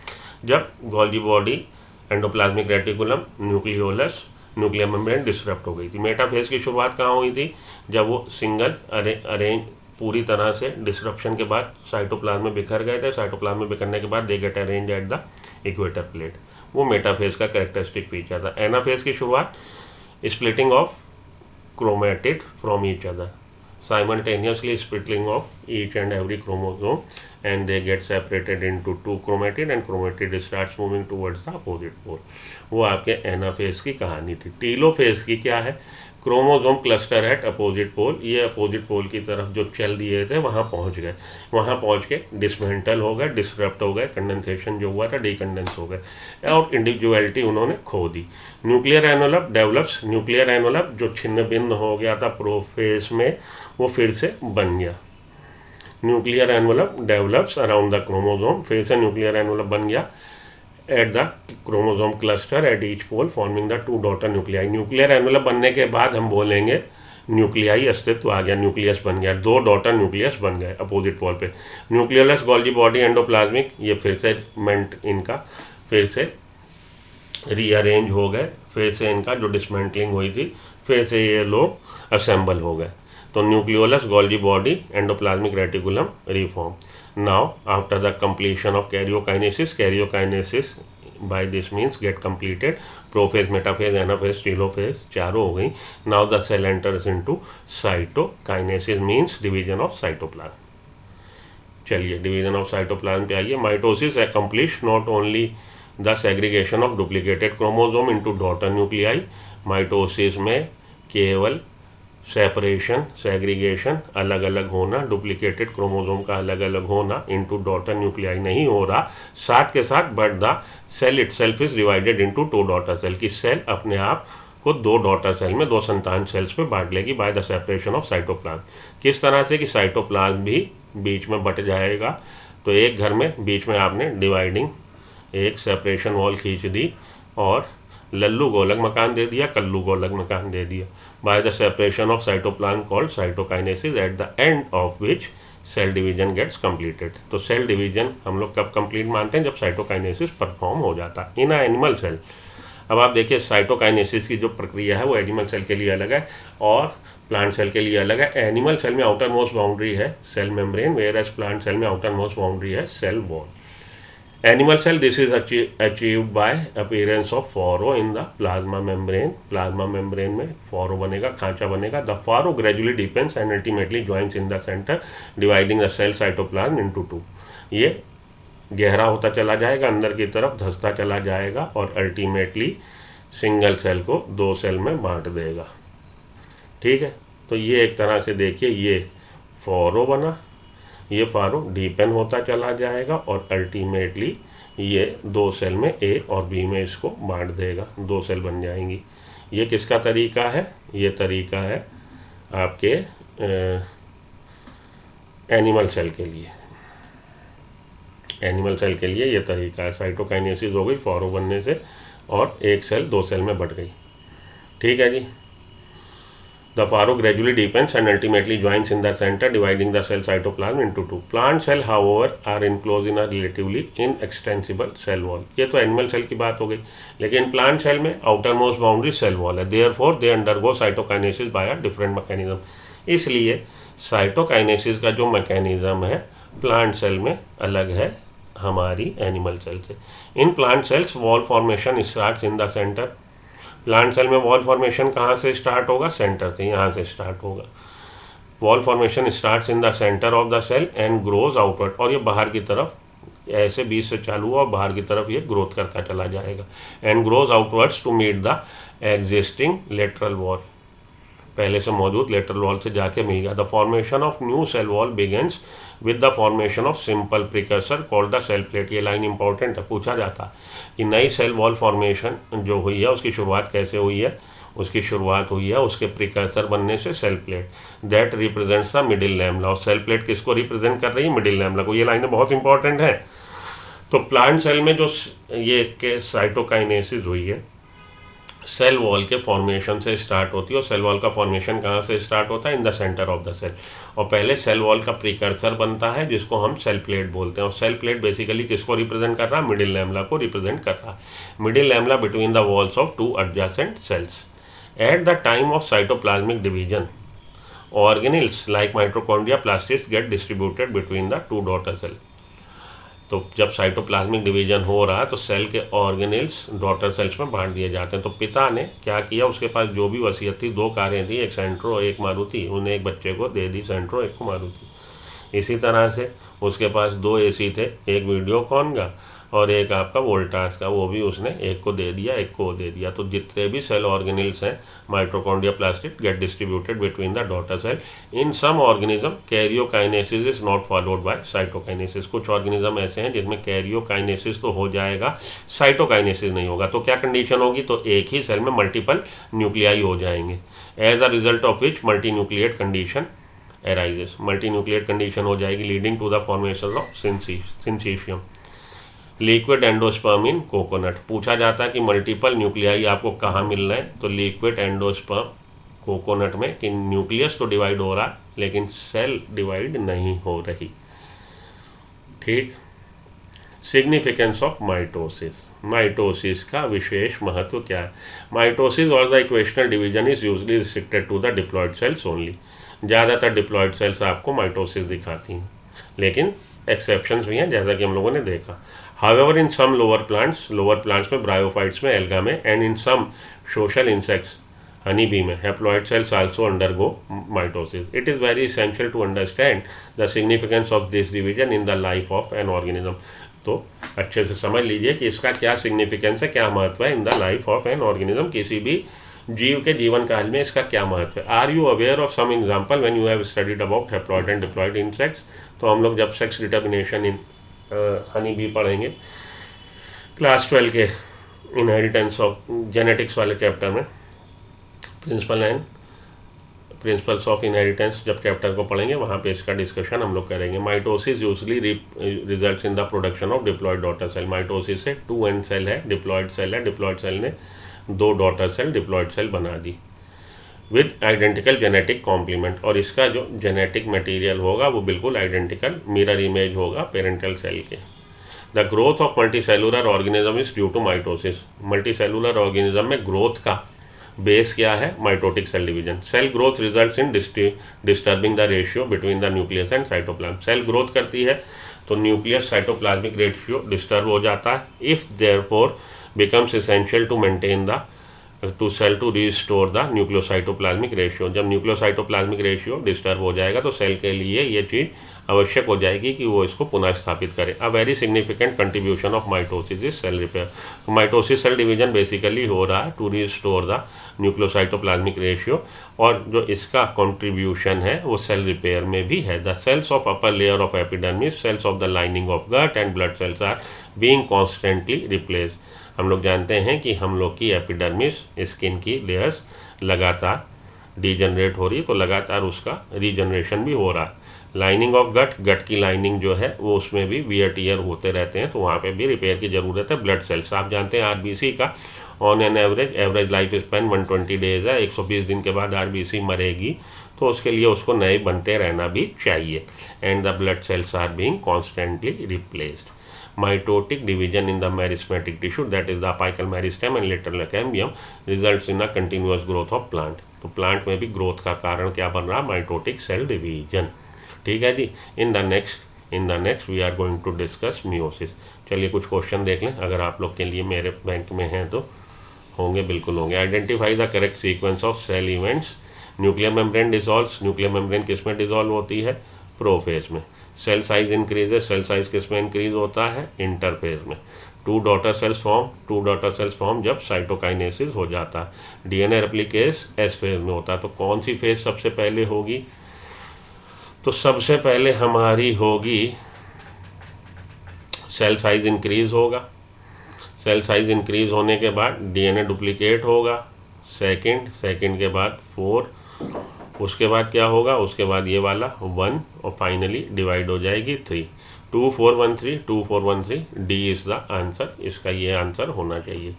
जब Golgi body, endoplasmic reticulum, nucleolus, nuclear membrane disrupt हो गई थी। मेटाफेज की शुरुआत कहाँ हुई थी? जब वो सिंगल अरेंज पूरी तरह से डिसरप्शन के बाद साइटोप्लाज्म में बिखर गए थे। साइटोप्लाज्म में बिखरने के बाद they get arrange at the equator plate. वो मेटाफेज का कैरेक्टरिस्टिक फीचर था। एनाफेज की शुरुआत splitting of chromatid from each other. simultaneously splitting of each and every chromosome, and they get separated into two chromatid and chromatid starts moving towards the opposite pole. वो आपके anaphase की कहानी थी। Telophase की क्या है? Chromosome cluster at opposite pole, ये opposite pole की तरफ जो चल दिए थे वहाँ पहुँच गए, वहाँ पहुँच के डिसमेंटल हो गए, डिसरप्ट हो गए, कंडेंसेशन जो हुआ था डीकंडेंस हो गए और इंडिविजुअलिटी उन्होंने खो दी। Nuclear envelope develops, nuclear envelope जो छिन्न भिन्न हो गया था प्रोफेज में वो फिर से बन गया। Nuclear envelope develops around the chromosome, फिर से न्यूक्लियर एनवलप बन गया at the chromosome cluster at each pole forming the two daughter nuclei. Nuclear envelope बनने के बाद हम बोलेंगे न्यूक्लियाई अस्तित्व आ गया, न्यूक्लियस बन गया, दो डॉटर न्यूक्लियस बन गए अपोजिट पोल पे। न्यूक्लियोलस गोल्गी बॉडी एंडोप्लाज्मिक, ये फिर से मेंट इनका फिर से रीअरेंज हो गए, फिर से इनका जो डिसमेंटलिंग हुई थी फिर से ये लोग असेंबल हो गए। तो nucleolus Golgi body endoplasmic reticulum reform. Now after the completion of karyokinesis, karyokinesis by this means get completed, prophase, metaphase, anaphase, telophase चारों हो गई। Now the cell enters into cytokinesis means division of cytoplasm. चलिए division of cytoplasm पे आइए। Mitosis accomplish not only the segregation of duplicated chromosome into daughter nuclei, mitosis में केवल separation, segregation, अलग अलग होना, डुप्लीकेटेड क्रोमोसोम का अलग अलग होना इनटू डॉटर न्यूक्लियाई नहीं हो रहा, साथ के साथ but the cell itself is divided into two daughter cell, की सेल अपने आप को दो डॉटर सेल में, दो संतान सेल्स में बांट लेगी bye the separation of cytoplasm. किस तरह से कि साइटोप्लाज्म भी बीच में बट जाएगा। तो एक घर में बीच में आपने डिवाइडिंग एक सेपरेशन वॉल खींच दी और लल्लू गोलक मकान दे दिया, कल्लू गोलक मकान दे दिया by the separation of cytoplasm called cytokinesis at the end of which cell division gets completed. तो सेल डिवीजन हम लोग कब कंप्लीट मानते हैं? जब साइटोकाइनेसिस परफॉर्म हो जाता है इन एनिमल सेल। अब आप देखिए साइटोकाइनेसिस की जो प्रक्रिया है वो एनिमल सेल के लिए अलग है और प्लांट सेल के लिए अलग है। एनिमल सेल में आउटर मोस्ट बाउंड्री है cell membrane, whereas plant cell में आउटर मोस्ट बाउंड्री है cell wall. Animal cell this is achieved by appearance of furrow in the plasma membrane. Plasma membrane में furrow बनेगा, खांचा बनेगा। The furrow gradually depends and ultimately joins in the centre dividing the cell cytoplasm into two. ये गहरा होता चला जाएगा, अंदर की तरफ धंसता चला जाएगा और अल्टीमेटली सिंगल सेल को दो सेल में बांट देगा। ठीक है, तो ये एक तरह से देखिए ये फॉरो बना, ये फारो डीपेन होता चला जाएगा और अल्टीमेटली ये दो सेल में ए और बी में इसको बांट देगा, दो सेल बन जाएंगी। ये किसका तरीका है? ये तरीका है आपके एनिमल सेल के लिए। एनिमल सेल के लिए ये तरीका है। साइटोकाइनेसिस हो गई फॉरो बनने से और एक सेल दो सेल में बट गई। ठीक है जी। The faro gradually deepens and ultimately joins in the center, dividing the cell cytoplasm into two. Plant cell, however, are enclosed in a relatively inextensible cell wall. ये तो एनिमल सेल की बात हो गई, लेकिन प्लांट सेल में outer most boundary cell wall है। Therefore, they undergo cytokinesis by a different mechanism. इसलिए साइटोकाइनेसिस का जो मैकेनिज्म है प्लांट सेल में अलग है हमारी एनिमल सेल से। In plant cells wall formation starts in the centre. Plant cell में वॉल फॉर्मेशन कहाँ से स्टार्ट होगा? सेंटर से, यहाँ से स्टार्ट होगा। Wall formation starts in the centre of the cell and grows outward, और ये बाहर की तरफ ऐसे बीच से चालू हुआ और बाहर की तरफ ये ग्रोथ करता चला जाएगा। And grows outwards to meet the existing lateral wall, पहले से मौजूद लेटरल वॉल से जाके मिल गया। The formation of new cell wall begins with the formation of simple precursor called the cell plate. ये लाइन इंपॉर्टेंट है, पूछा जाता कि नई सेल वॉल फॉर्मेशन जो हुई है उसकी शुरुआत कैसे हुई है? उसकी शुरुआत हुई है उसके प्रिकर्सर बनने से cell plate that represents the middle lamella. और सेल प्लेट किसको रिप्रेजेंट कर रही है? मिडिल लैमेला को। ये लाइनें बहुत इंपॉर्टेंट है। तो प्लांट सेल में जो ये के साइटोकाइनेसिस हुई है सेल वॉल के फॉर्मेशन से स्टार्ट होती है। और सेल वॉल का फॉर्मेशन कहाँ से स्टार्ट होता है? In the centre of the cell. और पहले सेल वॉल का प्रिकर्सर बनता है जिसको हम सेल प्लेट बोलते हैं। और सेल प्लेट बेसिकली किसको रिप्रेजेंट कर रहा है? मिडिल लैमेला को रिप्रेजेंट कर रहा है। Middle lamella between the walls of two adjacent cells. At the time of cytoplasmic division organelles like mitochondria plastids get distributed between the two daughter cell. तो जब साइटोप्लाज्मिक डिवीजन हो रहा है तो सेल के ऑर्गेनेल्स डॉटर सेल्स में बांट दिए जाते हैं। तो पिता ने क्या किया, उसके पास जो भी वसीयत थी, 2 कारें थी, एक सेंट्रो एक मारुति, उन्हें एक बच्चे को दे दी सेंट्रो, एक को मारुति। इसी तरह से उसके पास 2 एसी थे, एक वीडियोकॉन का और एक आपका वोल्टास का, वो भी उसने एक को दे दिया, एक को दे दिया। तो जितने भी सेल ऑर्गेनेल्स हैं mitochondria plastid get distributed between the daughter cell. In some organism karyokinesis is not followed by cytokinesis. कुछ ऑर्गेनिज्म ऐसे हैं जिसमें कैरियोकाइनेसिस तो हो जाएगा, साइटोकाइनेसिस नहीं होगा। तो क्या कंडीशन होगी, तो एक ही सेल में मल्टीपल न्यूक्लियाई हो जाएंगे, as a result of which multinucleate condition arises. Multinucleate condition हो जाएगी leading to the formation of syncytium. Liquid endosperm in coconut. पूछा जाता है कि मल्टीपल न्यूक्लियाई आपको कहाँ मिल रहे हैं, तो लिक्विड एंडोस्पर्म कोकोनट में, कि न्यूक्लियस तो डिवाइड हो रहा है लेकिन सेल डिवाइड नहीं हो रही। ठीक। Significance of mitosis. माइटोसिस का विशेष महत्व क्या है। माइटोसिस और the equational division is usually restricted to the diploid cells only. ज़्यादातर डिप्लॉयड सेल्स आपको माइटोसिस दिखाती हैं, लेकिन एक्सेप्शंस भी हैं जैसा कि हम लोगों ने देखा। However in some lower plants में, ब्रायोफाइट्स में, एल्गा में, and in some social insects, honey bee में, haploid cells also undergo mitosis. It is very essential to understand the significance of this division in the life of an organism. तो अच्छे से समझ लीजिए कि इसका क्या सिग्निफिकेंस है, क्या महत्व है in the life of an organism. किसी भी जीव के जीवन काल में इसका क्या महत्व है। Are you aware of some example when you have studied about haploid and diploid insects. तो हम लोग जब sex determination in honey bee पढ़ेंगे क्लास 12 के इनहेरिटेंस ऑफ जेनेटिक्स वाले चैप्टर में, प्रिंसिपल्स ऑफ इनहेरिटेंस जब चैप्टर को पढ़ेंगे वहाँ पे इसका डिस्कशन हम लोग करेंगे। Mitosis usually results in the production of diploid daughter cell. Mitosis से 2 एंड सेल है, डिप्लॉयड सेल है, डिप्लॉयड सेल ने 2 डॉटर सेल डिप्लॉयड सेल बना दी विद आइडेंटिकल जेनेटिक कॉम्प्लीमेंट। और इसका जो जेनेटिक मटेरियल होगा वो बिल्कुल आइडेंटिकल मिरर इमेज होगा पेरेंटल सेल के। The growth of multicellular organism is due to mitosis. Multicellular organism में ग्रोथ का बेस क्या है, mitotic cell division. Cell growth results in disturbing the ratio between the nucleus and cytoplasm. Cell growth करती है तो nucleus cytoplasmic ratio disturb हो जाता है। If therefore becomes essential to maintain the cell to restore the nucleocytoplasmic ratio. जब nucleocytoplasmic ratio disturb हो जाएगा तो सेल के लिए ये चीज़ आवश्यक हो जाएगी कि वो इसको पुनः स्थापित करे। A very significant contribution of mitosis is cell repair. तो माइटोसिस सेल डिवीजन बेसिकली हो रहा है to restore the nucleocytoplasmic ratio, और जो इसका कंट्रीब्यूशन है वो सेल रिपेयर में भी है। The cells of upper layer of epidermis, cells of the lining of gut and blood cells are being constantly replace. हम लोग जानते हैं कि हम लोग की एपिडर्मिस स्किन की लेयर्स लगातार डीजनरेट हो रही है, तो लगातार उसका रीजनरेशन भी हो रहा है। लाइनिंग ऑफ गट की लाइनिंग जो है वो उसमें भी वियर टियर होते रहते हैं, तो वहाँ पे भी रिपेयर की ज़रूरत है। ब्लड सेल्स आप जानते हैं आरबीसी का on an average life span 120 days है। 120 दिन के बाद आरबीसी मरेगी, तो उसके लिए उसको नए बनते रहना भी चाहिए। And the blood cells are being constantly replaced. Mitotic division in the meristematic tissue, that is the apical meristem and lateral cambium, results in a continuous growth of plant। तो प्लांट में भी ग्रोथ का कारण क्या बन रहा है, mitotic cell division. ठीक है जी। In the next we are going to discuss meiosis. चलिए कुछ क्वेश्चन देख लें, अगर आप लोग के लिए मेरे बैंक में हैं तो होंगे, बिल्कुल होंगे। Identify the correct sequence of cell events. Nuclear membrane dissolves. Nuclear membrane किस में डिसॉल्व होती है, प्रोफेज में। Cell size increases, cell size किस में इंक्रीज होता है, इंटरफेज में। 2 डॉटर सेल्स फॉर्म जब साइटोकाइनेसिस हो जाता है। डीएनए रेप्लिकेस एस फेज में होता है। तो कौन सी फेज सबसे पहले होगी, तो सबसे पहले हमारी होगी सेल साइज इंक्रीज होगा। सेल साइज इंक्रीज होने के बाद डीएनए डुप्लीकेट होगा, सेकंड के बाद 4, उसके बाद क्या होगा, उसके बाद ये वाला 1, और फाइनली डिवाइड हो जाएगी 3। 2 4 1 3, 2 4 1 3, डी इज़ द आंसर। इसका ये आंसर होना चाहिए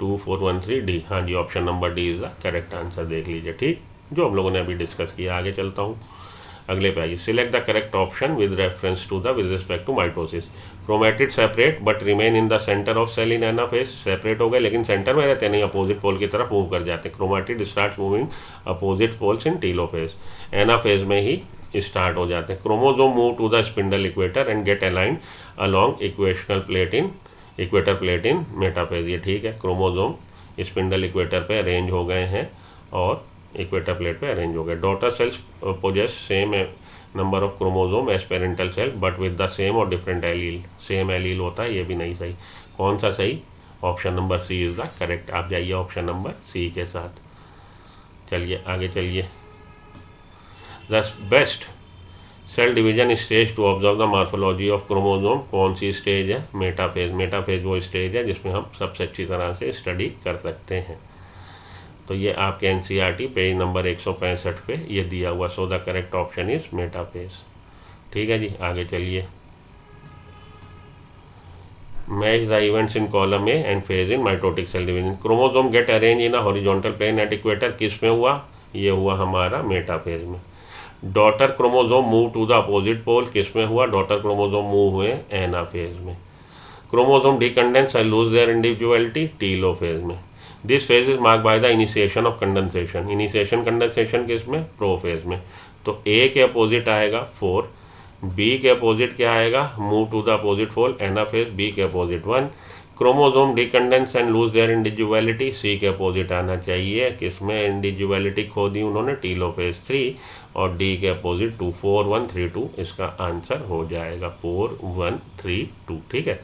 2 4 1 3 डी। हाँ जी, option number D is the correct answer. देख लीजिए, ठीक, जो हम लोगों ने अभी डिस्कस किया। आगे चलता हूँ, अगले पे आइए। Select the correct option with reference to with respect to mitosis. Chromatid separate but remain in the centre of cell in anaphase. Separate हो गए लेकिन सेंटर में रहते नहीं, अपोजिट पोल की तरफ मूव कर जाते हैं। Chromatid start moving opposite poles in telophase. Anaphase में ही स्टार्ट हो जाते हैं। Chromosome move to the spindle equator and get aligned along equator plate in metaphase. ये ठीक है, क्रोमोजोम स्पिंडल इक्वेटर पे अरेंज हो गए हैं और इक्वेटर प्लेट पे अरेंज हो गए। Daughter cells possess same number of chromosome as parental cell but with the same और डिफरेंट एलील। सेम एलील होता है, ये भी नहीं सही। कौन सा सही? Option number C is the correct. आप जाइए ऑप्शन नंबर सी के साथ। चलिए आगे चलिए। The best cell division stage to observe the morphology of chromosome कौन सी स्टेज है? मेटाफेज। मेटाफेज वो स्टेज है जिसमें हम सबसे अच्छी तरह से स्टडी कर सकते हैं। तो ये आपके एनसीईआरटी पेज नंबर 165 पे ये दिया हुआ। So the correct option is metaphase. ठीक है जी, आगे चलिए। Match the events in column A and phase in mitotic cell division. Chromosome get arrange in a horizontal plane at equator किस में हुआ? ये हुआ हमारा मेटाफेज में। Daughter chromosome move to the opposite pole किस में हुआ? डॉटर क्रोमोजोम मूव हुए एनाफेज में। Chromosome decondense and lose their individuality telophase में। This phase is mark bye the initiation of condensation. Initiation condensation किस में? प्रोफेज में। तो ए के अपोजिट आएगा 4, बी के अपोजिट क्या आएगा? Move to the opposite pole anaphase, B के opposite 1। Chromosome decondense and lose their individuality, C के अपोजिट आना चाहिए। किसमें इंडिविजुअलिटी खो दी उन्होंने? टीलोफेज 3। और डी के अपोजिट 2, 4 1 3 2 इसका आंसर हो जाएगा 4 1 3 2। ठीक है,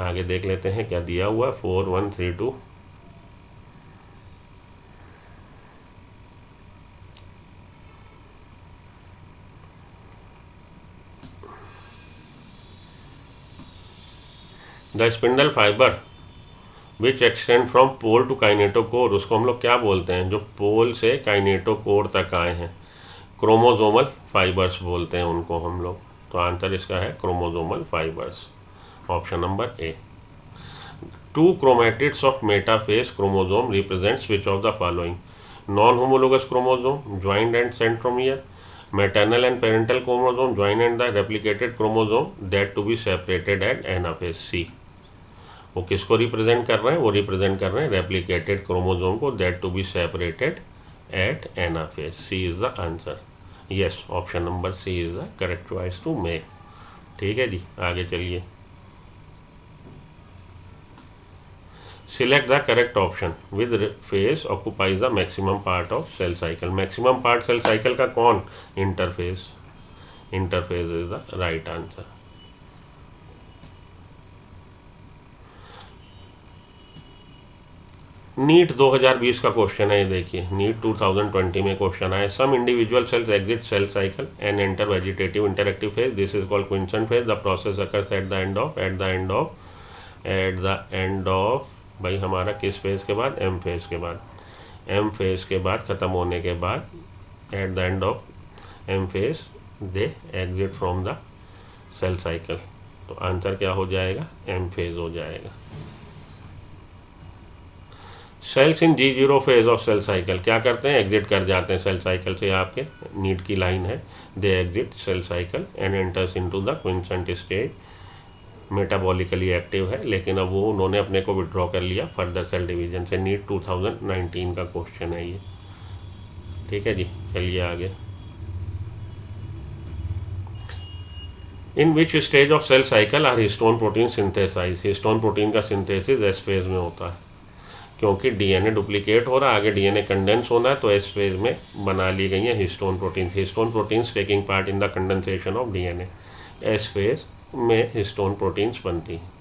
आगे देख लेते हैं क्या दिया हुआ। 4 1 3 2। The spindle fibre which extend from pole to kinetochore, उसको हम लोग क्या बोलते हैं? जो पोल से काइनेटोकोर तक आए हैं, क्रोमोजोमल फाइबर्स बोलते हैं उनको हम लोग। तो आंसर इसका है chromosomal fibres, option number A. 2 chromatids of metaphase chromosome represents which of the following? Non homologous chromosome, joint and centromere, maternal and parental chromosome, joint and the replicated chromosome that to be separated at anaphase. C. वो किसको represent कर रहे हैं? वो represent कर रहे हैं replicated chromosome को, that to be separated at anaphase. C is the answer. Yes, option number C is the correct choice to make. ठीक है जी, आगे चलिए। Select the correct option with phase occupies the maximum part of cell cycle. Maximum part cell cycle का कौन? Interphase. Interphase is the right answer. NEET 2020 का question है, ये देखिए। नीट 2020 में क्वेश्चन आया। Some individual cells exit cell cycle and enter vegetative interactive phase, this is called quiescent phase. The process occurs at the end of भाई हमारा किस phase के बाद? एम फेज के बाद। एम फेज के बाद ख़त्म होने के बाद, at the end of M phase they exit from the cell cycle. तो आंसर क्या हो जाएगा? एम फेज हो जाएगा। Cells in G0 phase of cell cycle क्या करते हैं? एग्जिट कर जाते हैं सेल साइकिल से। आपके नीट की लाइन है, they exit cell cycle and enters into the quiescent stage. Metabolically active है, लेकिन अब वो उन्होंने अपने को विड्रॉ कर लिया फर्दर सेल डिवीजन से। नीट 2019 का क्वेश्चन है ये। ठीक है जी, चलिए आगे। In which stage of cell cycle are histone protein synthesise? Histone protein का सिंथेसिस एस फेज में होता है, क्योंकि डीएनए डुप्लीकेट हो रहा है, आगे डीएनए कंडेंस होना है, तो एस फेज में बना ली गई है histone protein. Histone proteins taking part in the condensation of DNA. S phase में हिस्टोन प्रोटीन्स बनती हैं।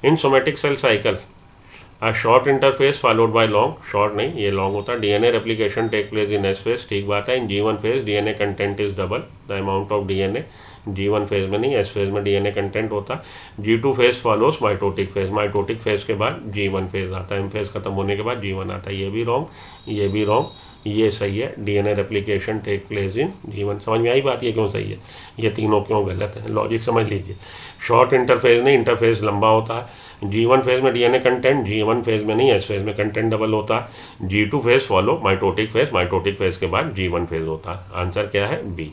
In somatic cell cycle a short interphase followed by long, short नहीं ये लॉन्ग होता है। DNA replication take place in S phase, ठीक बात है। In G1 phase DNA content is double the amount of DNA. G1 phase में नहीं, S phase में डीएनए कंटेंट होता है। G2 phase follows mitotic phase, mitotic phase के बाद G1 फेज आता है। एम फेज खत्म होने के बाद G1 आता है। ये भी रॉन्ग, ये भी रॉन्ग, ये सही है। DNA replication take place in G1। समझ में आई बात? ये क्यों सही है, ये तीनों क्यों गलत है? लॉजिक समझ लीजिए। शॉर्ट इंटरफेज नहीं, इंटरफेज लंबा होता है। G1 फेज में डीएनए कंटेंट, G1 फेज में नहीं, एस फेज में कंटेंट डबल होता है। G2 phase follow mitotic phase, mitotic phase के बाद G1 फेज होता है। आंसर क्या है? B.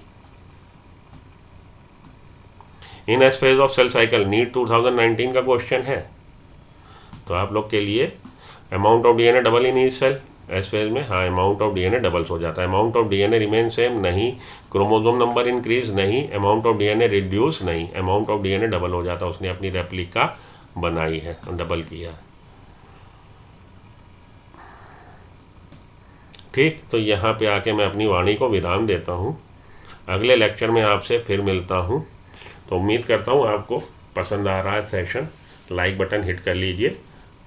In S phase of cell cycle, NEET 2019 का क्वेश्चन है, तो आप लोग के लिए amount of DNA double in each cell, S phase में हाँ अमाउंट ऑफ डीएनए डबल्स हो जाता है। Amount of DNA remain same नहीं, क्रोमोसोम नंबर इंक्रीज नहीं, अमाउंट ऑफ डीएनए रिड्यूस नहीं, अमाउंट ऑफ डीएनए डबल हो जाता है। उसने अपनी रेप्लिका बनाई है, डबल किया। ठीक, तो यहाँ पे आके मैं अपनी वाणी को विराम देता हूँ। अगले लेक्चर में आपसे फिर मिलता हूँ। तो उम्मीद करता हूँ आपको पसंद आ रहा है सेशन। लाइक बटन हिट कर लीजिए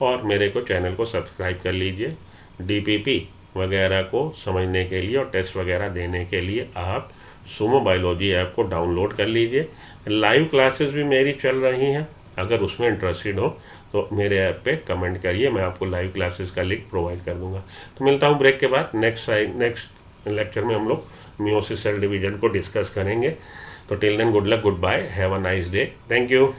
और मेरे को चैनल को सब्सक्राइब कर लीजिए। डीपीपी वगैरह को समझने के लिए और टेस्ट वगैरह देने के लिए आप सुमो बायोलॉजी ऐप को डाउनलोड कर लीजिए। लाइव क्लासेस भी मेरी चल रही हैं, अगर उसमें इंटरेस्टेड हो तो मेरे ऐप पे कमेंट करिए, मैं आपको लाइव क्लासेस का लिंक प्रोवाइड कर दूंगा। तो मिलता हूँ ब्रेक के बाद। नेक्स्ट लेक्चर में हम लोग मियोसिस सेल डिवीजन को डिस्कस करेंगे। तो till then good luck, goodbye, have a nice day, thank you.